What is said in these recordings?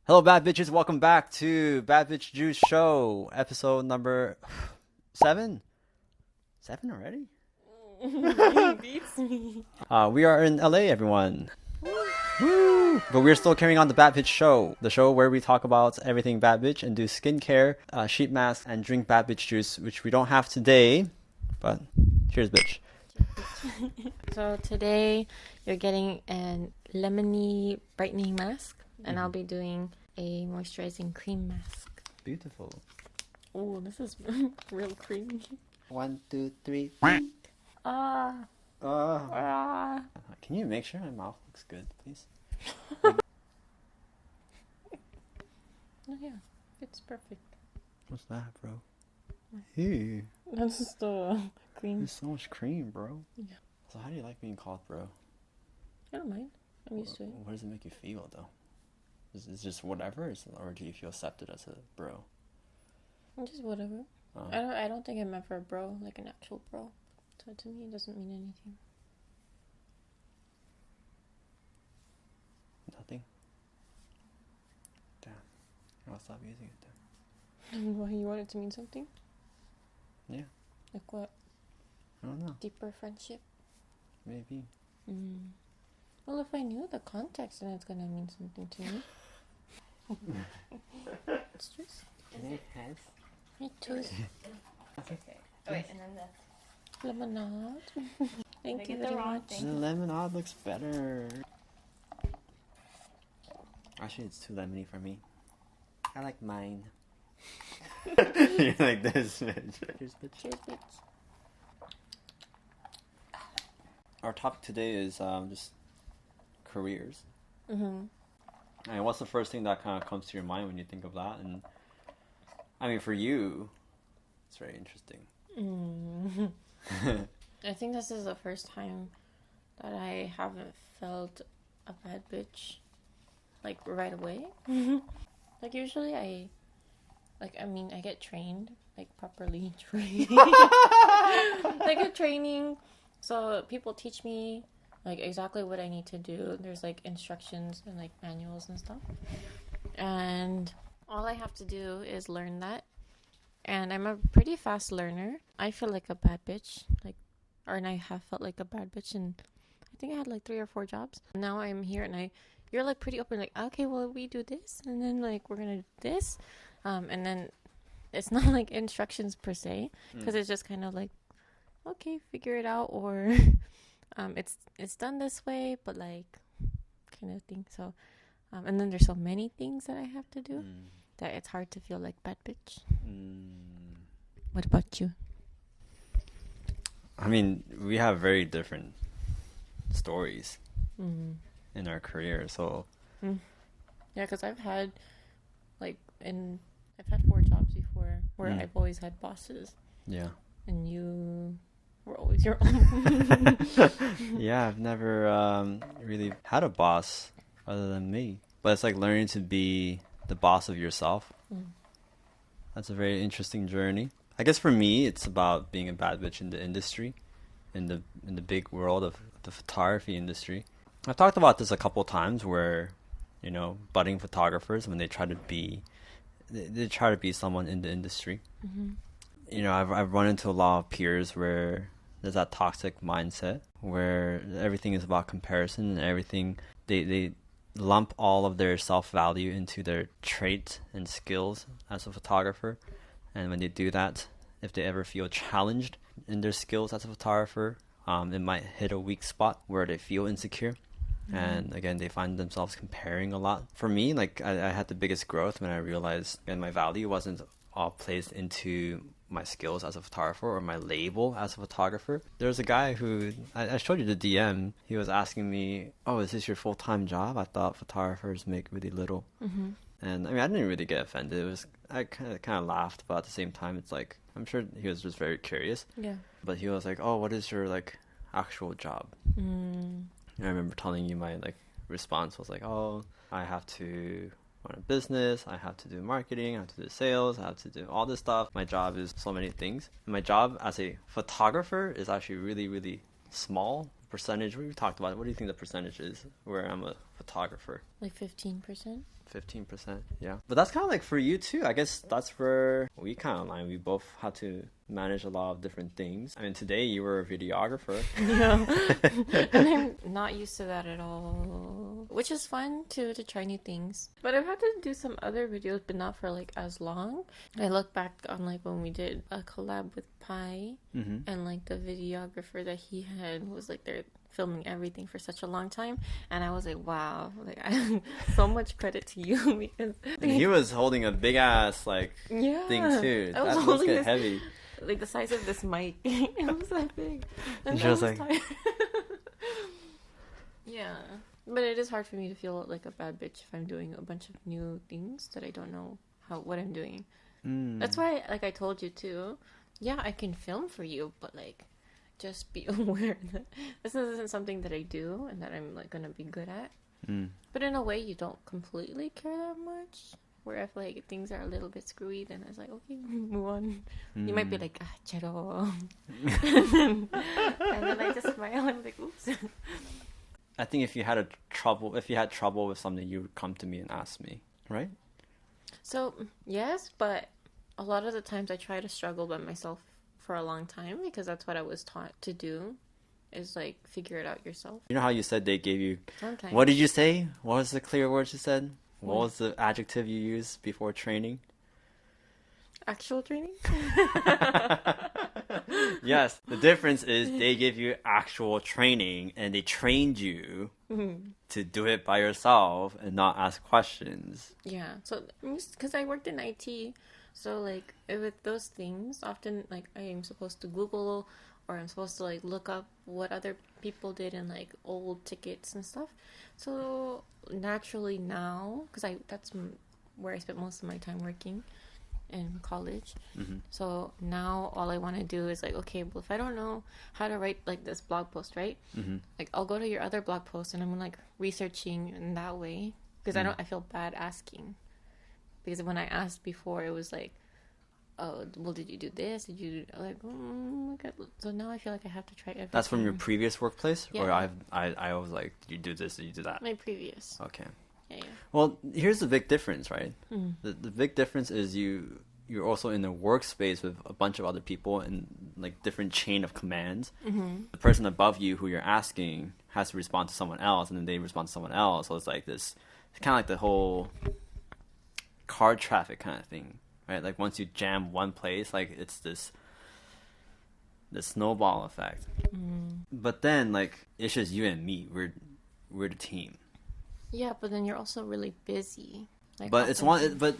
Hello, bad bitches. Welcome back to Bad Bitch Juice Show, episode number 7. 7 already? He beats me. We are in LA, everyone. Woo! But we're still carrying on the Bad Bitch Show, the show where we talk about everything bad bitch and do skincare, sheet masks, and drink bad bitch juice, which we don't have today. But cheers, bitch. So today you're getting a lemony brightening mask, and I'll be doing a moisturizing cream mask. Beautiful. Oh, this is real creamy. 1, 2, 3. Ah, ah. Can you make sure my mouth looks good, please? Oh yeah, it's perfect. What's that, bro? Ew. That's just the cream. There's so much cream, bro. Yeah. So how do you like being called bro? I don't mind. I'm used to it. What does it make you feel, though? Is it just whatever, or do you feel accepted as a bro? Just whatever. Oh. I don't think I'm meant for a bro, like an actual bro. So to me, it doesn't mean anything. Nothing? Damn. I'll stop using it then. Why, you want it to mean something? Yeah. Like what? I don't know. Deeper friendship? Maybe. Well, if I knew the context, then it's gonna mean something to me. It's just It has. me too. Okay. Oh wait, and then the Lemonade. Thank you get the very wrong much. thing. The lemonade looks better. Actually, it's too lemony for me. I like mine. You're like this, bitch. Cheers, bitch. Cheers, bitch. Our topic today is just careers. Mm-hmm. And what's the first thing that kind of comes to your mind when you think of that? And I mean, for you, it's very interesting. I think this is the first time that I haven't felt a bad bitch, like, right away. Like, usually I get trained, like, properly trained. I get training, so people teach me, like, exactly what I need to do. There's, like, instructions and, like, manuals and stuff. And all I have to do is learn that. And I'm a pretty fast learner. I feel like a bad bitch, and I have felt like a bad bitch, and I think I had like 3 or 4 jobs. Now I'm here, and you're like pretty open, like, okay, well, we do this, and then like we're gonna do this, and then it's not like instructions per se, because it's just kind of like, okay, figure it out, or it's done this way, but like kind of thing. So, and then there's so many things that I have to do that it's hard to feel like bad bitch. What about you? I mean, we have very different stories in our career, so Yeah, because I've had 4 jobs before where I've always had bosses, yeah. and you were always your own. Yeah, I've never really had a boss other than me. But it's like learning to be the boss of yourself. That's a very interesting journey. I guess for me, it's about being a bad bitch in the industry, in the big world of the photography industry. I've talked about this a couple times where, budding photographers, when they try to be someone in the industry. I've run into a lot of peers where there's that toxic mindset where everything is about comparison, and everything they lump all of their self-value into their traits and skills as a photographer. And when they do that, if they ever feel challenged in their skills as a photographer, it might hit a weak spot where they feel insecure. And again, they find themselves comparing a lot. For me, like, I had the biggest growth when I realized that my value wasn't all placed into my skills as a photographer or my label as a photographer. There's a guy who, I showed you the DM, he was asking me, oh, is this your full-time job? I thought photographers make really little. And I mean, I didn't really get offended. I kind of laughed, but at the same time, it's like, I'm sure he was just very curious. Yeah. But he was like, oh, what is your like actual job? And I remember telling you my like response was like, oh, I have to run a business, I have to do marketing, I have to do sales, I have to do all this stuff. My job is so many things. And my job as a photographer is actually really, really small percentage. We talked about it. What do you think the percentage is where I'm a photographer? Like 15%? 15%, yeah. But that's kind of like for you too. I guess that's where we kind of align. We both had to manage a lot of different things. I mean, today you were a videographer. Yeah. And I'm not used to that at all. Which is fun to try new things. But I've had to do some other videos, but not for like as long. I look back on like when we did a collab with Pi, and like the videographer that he had was like there filming everything for such a long time, and I was like, wow, like so much credit to you because And he was holding a big ass like yeah, thing too. I was That must holding get this, heavy. like the size of this mic. It was that big, and She I was was like- tired. Yeah, but it is hard for me to feel like a bad bitch if I'm doing a bunch of new things that I don't know what I'm doing. That's why, like I told you too, yeah, I can film for you, but like just be aware that this isn't something that I do and that I'm like gonna be good at. But in a way, you don't completely care that much. Where if like things are a little bit screwy, then it's like, okay, move on. You might be like, chero. and then I just smile and I'm like, oops. I think if you had trouble with something, you would come to me and ask me, right? So yes, but a lot of the times I try to struggle by myself for a long time because that's what I was taught to do, is like figure it out yourself. You know how you said they gave you... Sometimes. What did you say? What was the clear words you said? What What? was the adjective you used before training? Actual training? Yes, the difference is they give you actual training and they trained you to do it by yourself and not ask questions. Yeah. So because I worked in IT, so like with those things, often like I am supposed to Google or I'm supposed to like look up what other people did in like old tickets and stuff. So naturally now, because that's where I spent most of my time working in college. So now all I want to do is like, okay, well, if I don't know how to write like this blog post, right? Like I'll go to your other blog post and I'm like researching in that way because I feel bad asking, because when I asked before it was like, oh, well, did you do this? Did you do like? Oh my God. So now I feel like I have to try everything. That's from your previous workplace? Yeah. Or I was like, did you do this? Did you do that? My previous. Okay. Yeah. Well, here's the big difference, right? The big difference is you're also in a workspace with a bunch of other people and like different chain of commands. The person above you who you're asking has to respond to someone else, and then they respond to someone else. So it's like this. It's kind of like the whole car traffic kind of thing, right? Like once you jam one place, like it's this snowball effect. But then like it's just you and me. We're the team. Yeah, but then you're also really busy. Like, But it's often- but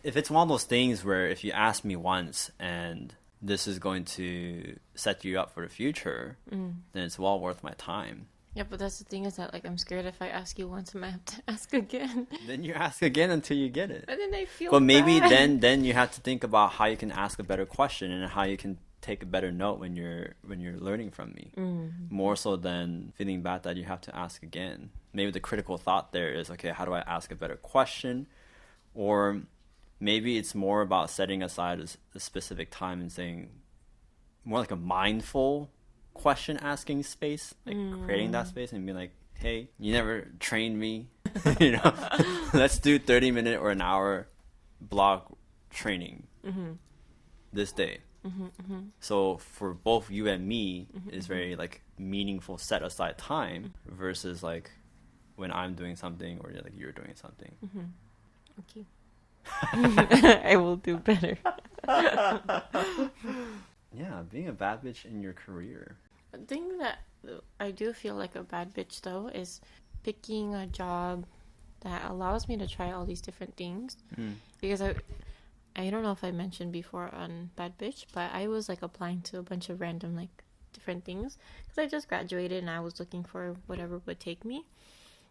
if it's one of those things where if you ask me once and this is going to set you up for the future, then it's well worth my time. Yeah, but that's the thing is that like I'm scared if I ask you once, I might have to ask again. Then you ask again until you get it. But then I feel. But maybe bad. then you have to think about how you can ask a better question and how you can take a better note when you're learning from me. More so than feeling bad that you have to ask again. Maybe the critical thought there is, okay, how do I ask a better question? Or maybe it's more about setting aside a specific time and saying more like a mindful question asking space, like creating that space and being like, hey, you never trained me, let's do 30-minute or an hour blog training this day. So for both you and me, it's very like meaningful set aside time versus like when I'm doing something or like you're doing something. Okay. I will do better. Yeah, being a bad bitch in your career. The thing that I do feel like a bad bitch though is picking a job that allows me to try all these different things. Because I don't know if I mentioned before on Bad Bitch, but I was like applying to a bunch of random like different things because I just graduated and I was looking for whatever would take me.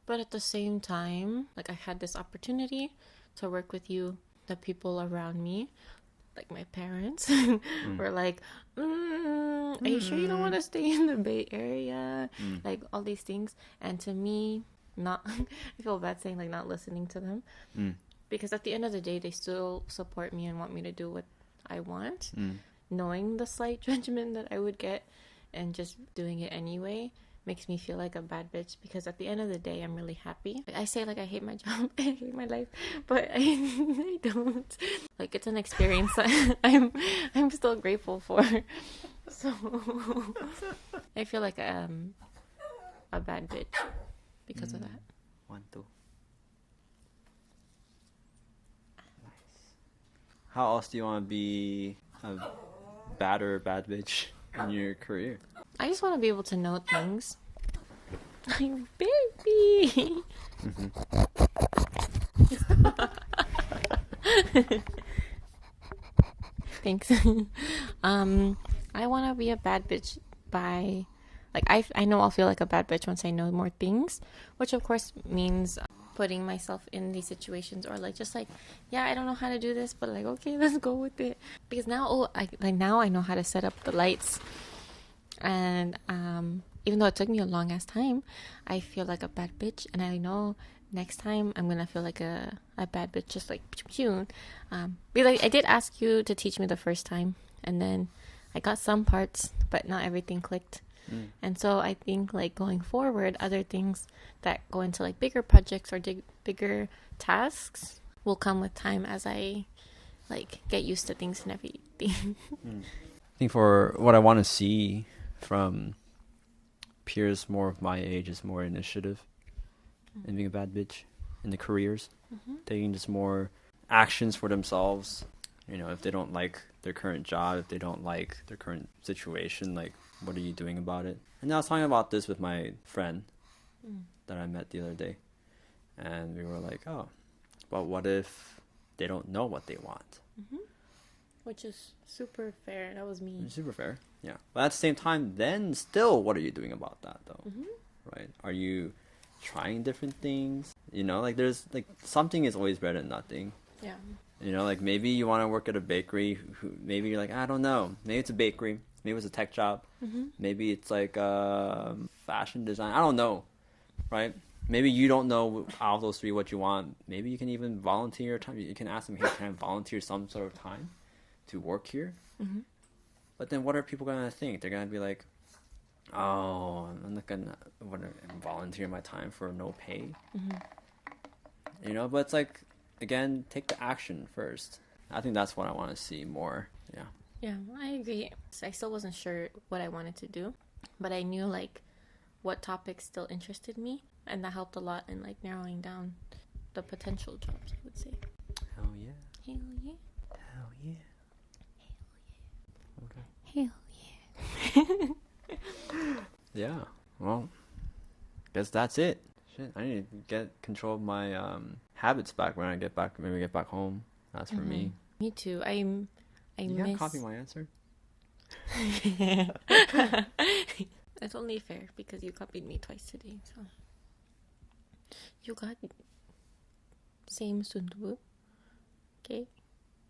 But at the same time, like I had this opportunity to work with you, the people around me, like my parents, were like, are you sure you don't want to stay in the Bay Area? Like all these things. And to me, I feel bad saying like not listening to them. Because at the end of the day, they still support me and want me to do what I want, knowing the slight judgment that I would get and just doing it anyway. makes me feel like a bad bitch, because at the end of the day, I'm really happy. I say like I hate my job, I hate my life, but I don't. Like, it's an experience that I'm still grateful for. So I feel like a bad bitch because of that. 1, 2. Nice. How else do you want to be a bad bitch in your career? I just want to be able to know things. Like, baby. Thanks. I want to be a bad bitch by, like, I know I'll feel like a bad bitch once I know more things, which of course means putting myself in these situations, or like just like, yeah, I don't know how to do this, but like, okay, let's go with it. Because now, now I know how to set up the lights, and even though it took me a long ass time, I feel like a bad bitch, and I know next time I'm gonna feel like a bad bitch, just like because I did ask you to teach me the first time, and then I got some parts, but not everything clicked. And so I think like going forward, other things that go into like bigger projects or bigger tasks will come with time as I like get used to things and everything. I think for what I want to see from peers more of my age is more initiative and being a bad bitch in the careers, taking just more actions for themselves. You know, if they don't like their current job, if they don't like their current situation, like, what are you doing about it? And I was talking about this with my friend that I met the other day. And we were like, oh, but what if they don't know what they want? Which is super fair. That was me. Super fair, yeah. But at the same time, then still, what are you doing about that, though? Right? Are you trying different things? You know, like, there's, like, something is always better than nothing. Yeah. You know, like, maybe you want to work at a bakery. Maybe you're like, I don't know. Maybe it's a bakery. Maybe it's a tech job. Maybe it's like fashion design. I don't know, right? Maybe you don't know out of those 3 what you want. Maybe you can even volunteer your time. You can ask them, hey, can I volunteer some sort of time to work here? But then what are people going to think? They're going to be like, oh, I'm not going to volunteer my time for no pay. You know, but it's like, again, take the action first. I think that's what I want to see more. Yeah. Yeah, I agree. I still wasn't sure what I wanted to do, but I knew like what topics still interested me, and that helped a lot in like narrowing down the potential jobs, I would say. Hell yeah. Hell yeah. Hell yeah. Hell yeah. Yeah. Well, guess that's it. Shit, I need to get control of my habits back when I get back. Maybe get back home. That's for me. Me too. I You miss. gotta copy my answer. It's only fair because you copied me twice today. So you got same sundubu, okay?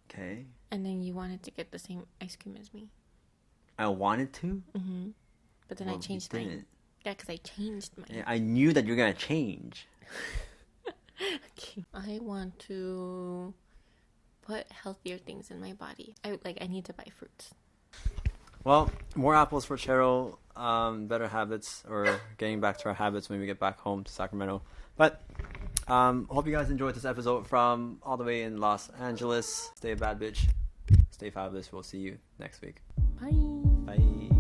Okay. And then you wanted to get the same ice cream as me. I wanted to. But then Well, I changed you mine. didn't. Yeah, because I changed mine. Yeah, I knew that you're gonna change. Okay. I want to put healthier things in my body. I need to buy fruits. Well, more apples for Cheryl. Better habits, or getting back to our habits when we get back home to Sacramento. But hope you guys enjoyed this episode from all the way in Los Angeles. Stay a bad bitch. Stay fabulous. We'll see you next week. Bye. Bye.